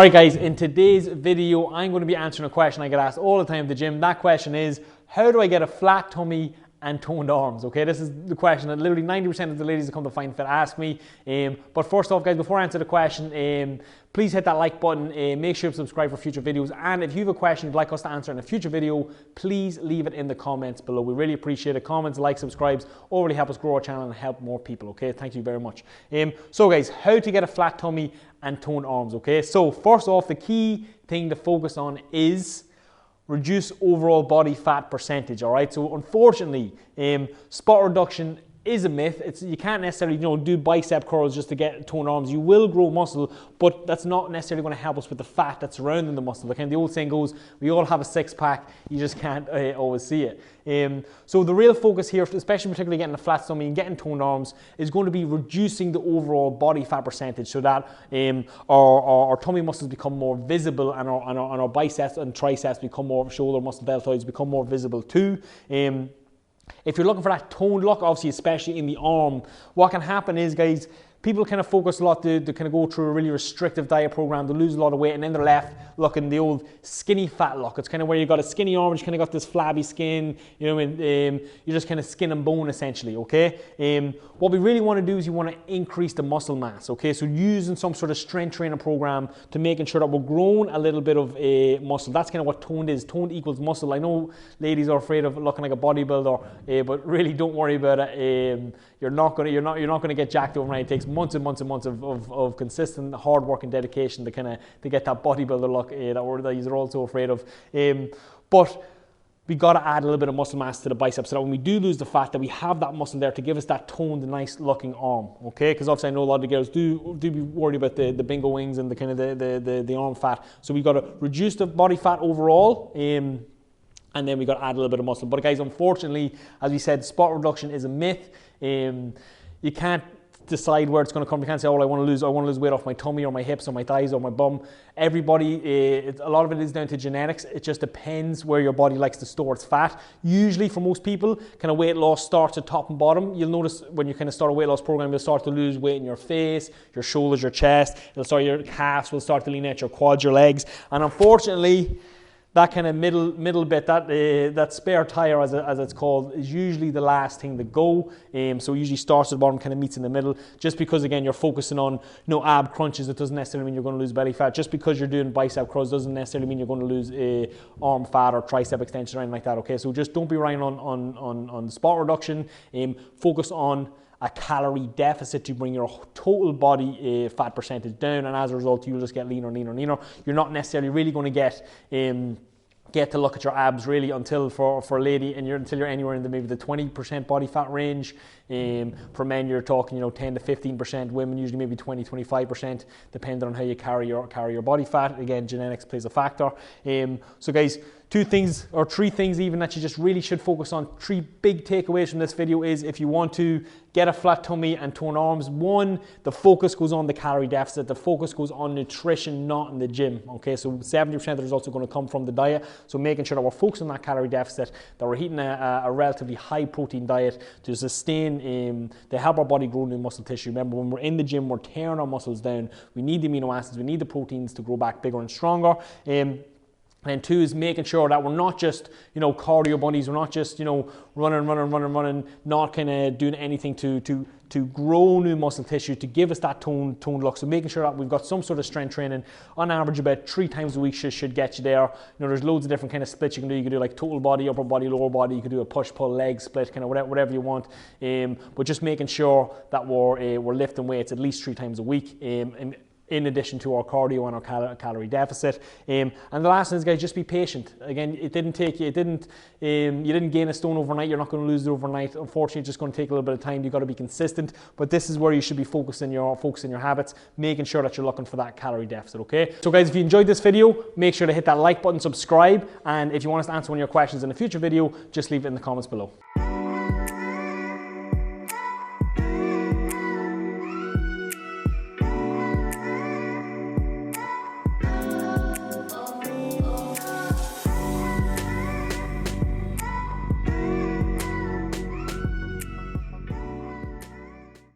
Alright guys, in today's video I'm going to be answering a question I get asked all the time at the gym. That question is, how do I get a flat tummy and toned arms? Okay, this is the question that literally 90% of the ladies that come to Find Fit ask me. But first off guys, before I answer the question, please hit that like button, make sure to subscribe for future videos, and if you have a question you'd like us to answer in a future video, please leave it in the comments below. We really appreciate it. Comments, likes, subscribes all really help us grow our channel and help more people. Okay, thank you very much. So guys, how to get a flat tummy and toned arms? Okay, so first off, the key thing to focus on is reduce overall body fat percentage. All right, so unfortunately spot reduction is a myth. You can't necessarily do bicep curls just to get toned arms. You will grow muscle, but that's not necessarily going to help us with the fat that's surrounding the muscle. Like, and the old saying goes, we all have a six-pack, you just can't always see it. So the real focus here, especially particularly getting a flat stomach and getting toned arms, is going to be reducing the overall body fat percentage so that our tummy muscles become more visible, and our biceps and triceps become more, shoulder muscle, deltoids become more visible too. If you're looking for that toned look, obviously especially in the arm, what can happen is, guys, people kind of focus a lot to kind of go through a really restrictive diet program to lose a lot of weight, and then they're left looking the old skinny fat look. It's kind of where you got a skinny arm, you kind of got this flabby skin, you're just kind of skin and bone essentially, okay? What we really want to do is you want to increase the muscle mass, okay? So using some sort of strength training program to making sure that we're growing a little bit of muscle. That's kind of what toned is. Toned equals muscle. I know ladies are afraid of looking like a bodybuilder, but really don't worry about it. You're not gonna get jacked overnight. It takes months and months and months of consistent hard work and dedication to get that bodybuilder look that you're also afraid of. But we got to add a little bit of muscle mass to the biceps so that when we do lose the fat, that we have that muscle there to give us that toned, nice looking arm. Okay, because obviously I know a lot of the girls do be worried about the bingo wings and the kind of the arm fat. So we got to reduce the body fat overall. And then we got to add a little bit of muscle. But guys, unfortunately, as we said, spot reduction is a myth. You can't decide where it's going to come. You can't say, oh, I want to lose weight off my tummy or my hips or my thighs or my bum. Everybody, a lot of it is down to genetics. It just depends where your body likes to store its fat. Usually for most people, kind of weight loss starts at top and bottom. You'll notice when you kind of start a weight loss program, you'll start to lose weight in your face, your shoulders, your chest. It'll start, your calves will start to lean out, your quads, your legs. And unfortunately, that kind of middle bit, that spare tire as it's called, is usually the last thing to go. So it usually starts at the bottom, kind of meets in the middle. Just because again you're focusing on ab crunches, it doesn't necessarily mean you're going to lose belly fat. Just because you're doing bicep curls doesn't necessarily mean you're going to lose arm fat or tricep extension or anything like that. Okay, so just don't be relying on the spot reduction. Focus on a calorie deficit to bring your total body fat percentage down, and as a result you'll just get leaner. You're not necessarily really going to get to look at your abs really until for a lady, and until you're anywhere in maybe the 20% body fat range. For men you're talking 10 to 15%, women usually maybe 20-25%, depending on how you carry your body fat. Again, genetics plays a factor. So guys, three things even that you just really should focus on. Three big takeaways from this video is, if you want to get a flat tummy and toned arms, one, the focus goes on the calorie deficit. The focus goes on nutrition, not in the gym. Okay, so 70% of the results are going to come from the diet. So making sure that we're focusing on that calorie deficit, that we're eating a relatively high protein diet to sustain, to help our body grow new muscle tissue. Remember, when we're in the gym, we're tearing our muscles down. We need the amino acids, we need the proteins to grow back bigger and stronger. And two is making sure that we're not just, cardio bunnies. We're not just, running, not kind of doing anything to grow new muscle tissue, to give us that toned look. So making sure that we've got some sort of strength training, on average about 3 times a week should get you there. There's loads of different kind of splits you can do. You can do like total body, upper body, lower body. You can do a push-pull leg split, kind of whatever you want. But just making sure that we're lifting weights at least 3 times a week. In addition to our cardio and our calorie deficit. And the last thing is, guys, just be patient. Again, you didn't gain a stone overnight. You're not going to lose it overnight. Unfortunately, it's just going to take a little bit of time. You've got to be consistent. But this is where you should be focusing your habits, making sure that you're looking for that calorie deficit, okay? So guys, if you enjoyed this video, make sure to hit that like button, subscribe, and if you want us to answer one of your questions in a future video, just leave it in the comments below.